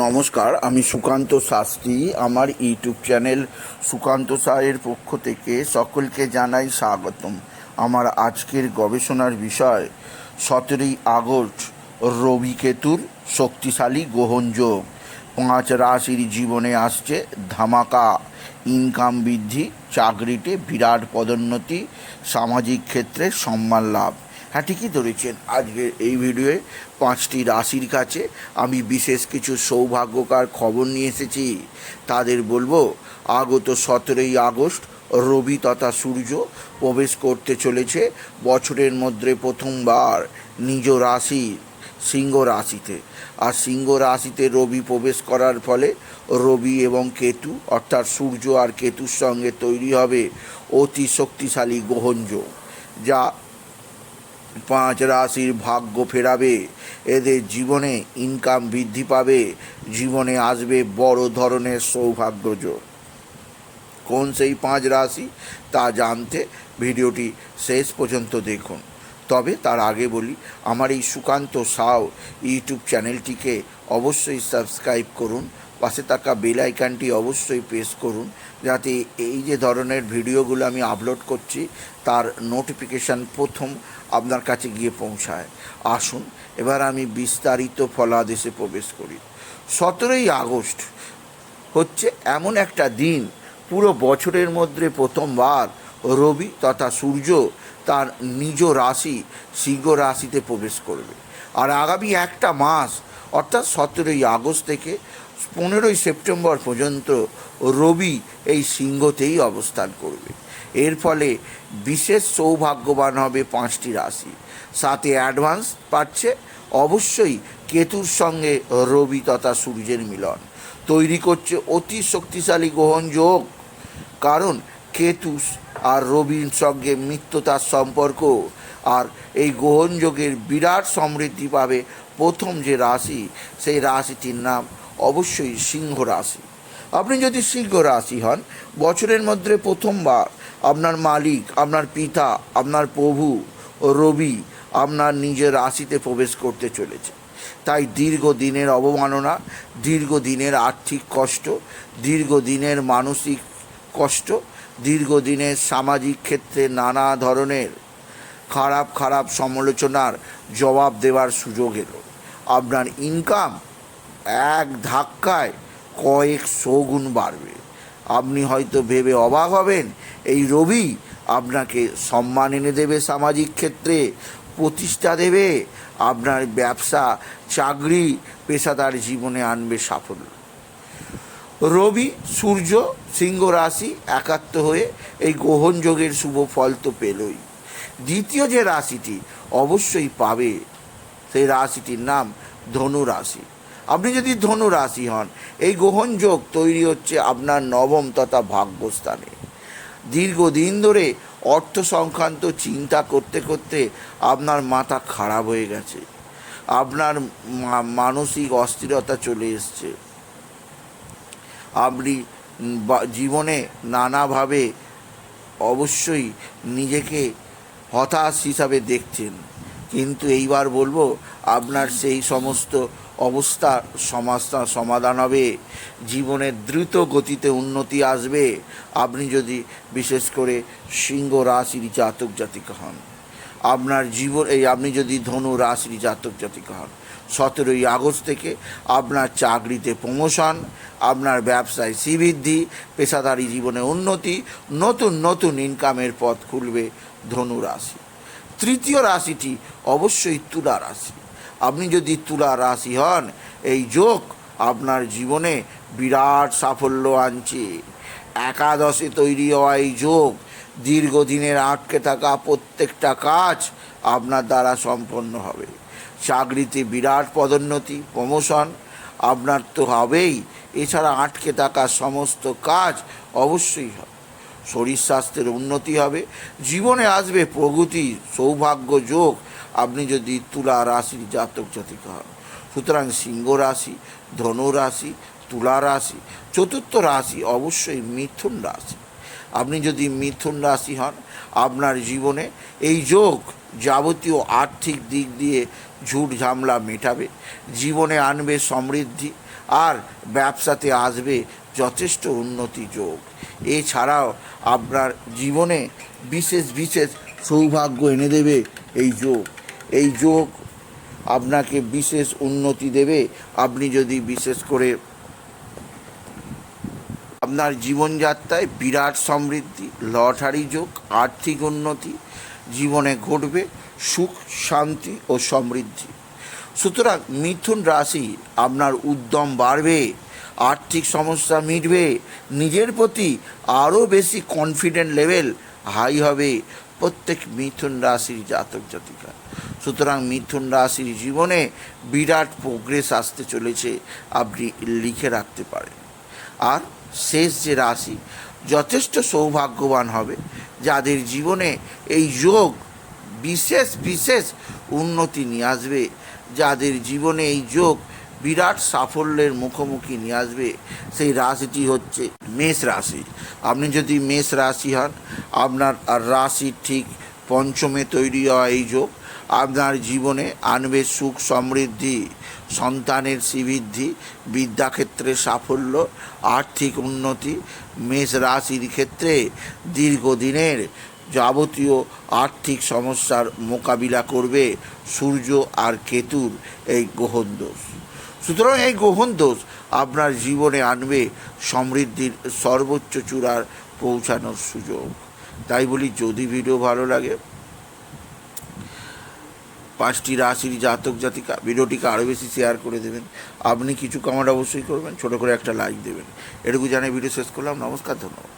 নমস্কার, আমি সুকান্ত শাস্ত্রী। আমার ইউটিউব চ্যানেল সুকান্ত সায়ের পক্ষ থেকে সকলকে জানাই স্বাগতম। আমার আজকের গবেষণার বিষয় 17ই আগস্ট রবি কেতুর শক্তিশালী গ্রহণযোগ। 5 রাশির জীবনে আসছে ধামাকা ইনকাম বৃদ্ধি, চাকরিতে বিরাট পদোন্নতি, সামাজিক ক্ষেত্রে সম্মান লাভ। হ্যাঁ, ঠিকই ধরেছেন। আজকের এই ভিডিওয়ে 5টি রাশির কাছে আমি বিশেষ কিছু সৌভাগ্যকর খবর নিয়ে এসেছি। তাদের বলবো, আগত 17ই আগস্ট রবি তথা সূর্য প্রবেশ করতে চলেছে বছরের মধ্যে প্রথমবার নিজ রাশি সিংহ রাশিতে। আর সিংহ রাশিতে রবি প্রবেশ করার ফলে রবি এবং কেতু অর্থাৎ সূর্য আর কেতুর সঙ্গে তৈরি হবে অতি শক্তিশালী গ্রহণযোগ, যা 5 রাশির ভাগ্য ফেরাবে। এদের জীবনে ইনকাম বৃদ্ধি পাবে, জীবনে আসবে বড় ধরনের সৌভাগ্যযোগ। কোন সেই 5 রাশি তা জানতে ভিডিওটি শেষ পর্যন্ত দেখুন। তবে তার আগে বলি, আমার এই সুকান্ত সাউ ইউটিউব চ্যানেলটিকে অবশ্যই সাবস্ক্রাইব করুন, পাশে থাকা বেল আইকনটি অবশ্যই প্রেস করুন, যাতে এই যে ধরনের ভিডিওগুলো আমি আপলোড করছি তার নোটিফিকেশান প্রথম আপনার কাছে গিয়ে পৌঁছায়। আসুন এবার আমি বিস্তারিত ফলাদেশে প্রবেশ করি। 17ই আগস্ট হচ্ছে এমন একটা দিন, পুরো বছরের মধ্যে প্রথমবার রবি তথা সূর্য তার নিজ রাশি সিংহ রাশিতে প্রবেশ করবে। আর আগামী একটা মাস অর্থাৎ 17ই আগস্ট থেকে 15ই সেপ্টেম্বর পর্যন্ত রবি এই সিংহতেই অবস্থান করবে। এর ফলে বিশেষ সৌভাগ্যবান হবে 5টি রাশি। সাথে অ্যাডভান্স পাচ্ছে অবশ্যই কেতুর সঙ্গে রবি তথা সূর্যের মিলন তৈরি করছে অতি শক্তিশালী গ্রহণযোগ। কারণ কেতু আর রবির সঙ্গে মিত্রতার সম্পর্ক, আর এই গ্রহণযোগের বিরাট সমৃদ্ধি পাবে প্রথম যে রাশি, সেই রাশিটির নাম অবশ্যই সিংহ রাশি। আপনি যদি সিংহ রাশি হন, বছরের মধ্যে প্রথমবার আপনার মালিক, আপনার পিতা, আপনার প্রভু রবি আপনার নিজের রাশিতে প্রবেশ করতে চলেছে। তাই দীর্ঘদিনের অবমাননা, দীর্ঘদিনের আর্থিক কষ্ট, দীর্ঘদিনের মানসিক কষ্ট, দীর্ঘদিনের সামাজিক ক্ষেত্রে নানা ধরনের খারাপ সমালোচনার জবাব দেওয়ার সুযোগ এলো। আপনার ইনকাম এক ধাক্কায় কয়েকশো গুণ বাড়বে। আপনি হয়তো ভেবে অবাক হবেন, এই রবি আপনাকে সম্মান এনে দেবে, সামাজিক ক্ষেত্রে প্রতিষ্ঠা দেবে, আপনার ব্যবসা, চাকরি, পেশাদার জীবনে আনবে সাফল্য। রবি সূর্য সিংহ রাশি একাত্ম হয়ে এই গ্রহণযোগের শুভ ফল তো পেলই। দ্বিতীয় যে রাশিটি অবশ্যই পাবে, সেই রাশিটির নাম ধনু রাশি। আপনি যদি ধনু রাশি হন, এই গ্রহণযোগ তৈরি হচ্ছে আপনার নবম তথা ভাগ্যস্থানে। দীর্ঘদিন ধরে অর্থ সংক্রান্ত চিন্তা করতে করতে আপনার মাথা খারাপ হয়ে গেছে, আপনার মানসিক অস্থিরতা চলে এসছে, আপনি জীবনে নানাভাবে অবশ্যই নিজেকে হতাশ হিসাবে দেখছেন। কিন্তু এইবার বলবো, আপনার সেই সমস্ত অবস্থার সমাধান হবে, জীবনের দ্রুত গতিতে উন্নতি আসবে। আপনি যদি বিশেষ করে সিংহ রাশির জাতক জাতিকা হন, আপনার আপনি যদি ধনু রাশির জাতক জাতিকা হন, 17ই আগস্ট থেকে আপনার চাকরিতে প্রমোশন, আপনার ব্যবসায় শ্রীবৃদ্ধি, পেশাদারি জীবনে উন্নতি, নতুন ইনকামের পথ খুলবে ধনু রাশি। তৃতীয় রাশিটি অবশ্যই তুলা রাশি। আপনি যদি তুলা রাশি হন, এই যোগ আপনার জীবনে বিরাট সাফল্য আনছে। একাদশে তৈরি হওয়া এই যোগ দীর্ঘদিনের আটকে থাকা প্রত্যেকটা কাজ আপনার দ্বারা সম্পন্ন হবে। চাকরিতে বিরাট পদোন্নতি, প্রমোশন আপনার তো হবেই, এছাড়া আটকে থাকা সমস্ত কাজ অবশ্যই হবে। শরীর স্বাস্থ্যের উন্নতি হবে, জীবনে আসবে প্রগতি, সৌভাগ্য যোগ, আপনি যদি তুলা রাশির জাতক জাতিকা হন। সুতরাং সিংহ রাশি, ধনু রাশি, তুলা রাশি। চতুর্থ রাশি অবশ্যই মিথুন রাশি। আপনি যদি মিথুন রাশি হন, আপনার জীবনে এই যোগ যাবতীয় আর্থিক দিক দিয়ে ঝুট ঝামেলা মেটাবে, জীবনে আনবে সমৃদ্ধি, আর ব্যবসাতে আসবে যথেষ্ট উন্নতি যোগ। এছাড়াও আপনার জীবনে বিশেষ বিশেষ সৌভাগ্য এনে দেবে এই যোগ আপনাকে বিশেষ উন্নতি দেবে। আপনি যদি বিশেষ করে আপনার জীবনযাত্রায় বিরাট সমৃদ্ধি, লটারি যোগ, আর্থিক উন্নতি জীবনে ঘটবে, সুখ শান্তি ও সমৃদ্ধি। সুতরাং মিথুন রাশি, আপনার উদ্যম বাড়বে, আর্থিক সমস্যা মিটবে, নিজের প্রতি আরও বেশি কনফিডেন্ট লেভেল হাই হবে প্রত্যেক মিথুন রাশির জাতক জাতিকা। সুতরাং মিথুন রাশির জীবনে বিরাট প্রোগ্রেস আসতে চলেছে, আপনি লিখে রাখতে পারেন। আর শেষ যে রাশি যথেষ্ট সৌভাগ্যবান হবে, যাদের জীবনে এই যোগ বিশেষ বিশেষ উন্নতি নিয়ে আসবে, যাদের জীবনে এই যোগ বিরাট সাফল্যের মুখোমুখি নিয়ে আসবে, সেই রাশিটি হচ্ছে মেষ রাশি। আপনি যদি মেষ রাশি হন, আপনার রাশির ঠিক পঞ্চমে তৈরি হওয়া এই যোগ আপনার জীবনে আনবে সুখ সমৃদ্ধি, সন্তানের শ্রীবৃদ্ধি, বিদ্যাক্ষেত্রে সাফল্য, আর্থিক উন্নতি। মেষ রাশির ক্ষেত্রে দীর্ঘদিনের যাবতীয় আর্থিক সমস্যার মোকাবিলা করবে সূর্য আর কেতুর এই গ্রহণ দোষ। সুতরাং এই গ্রহণ দোষ আপনার জীবনে আনবে সমৃদ্ধির সর্বোচ্চ চূড়ার পৌঁছানোর সুযোগ। তাই বলি, যদি ভিডিও ভালো লাগে, 5টি রাশির জাতক জাতিকা ভিডিওটিকে আরও বেশি শেয়ার করে দেবেন। আপনি কিছু কমেন্ট অবশ্যই করবেন, ছোটো করে একটা লাইক দেবেন। এটুকু জানিয়ে ভিডিও শেষ করলাম। নমস্কার, ধন্যবাদ।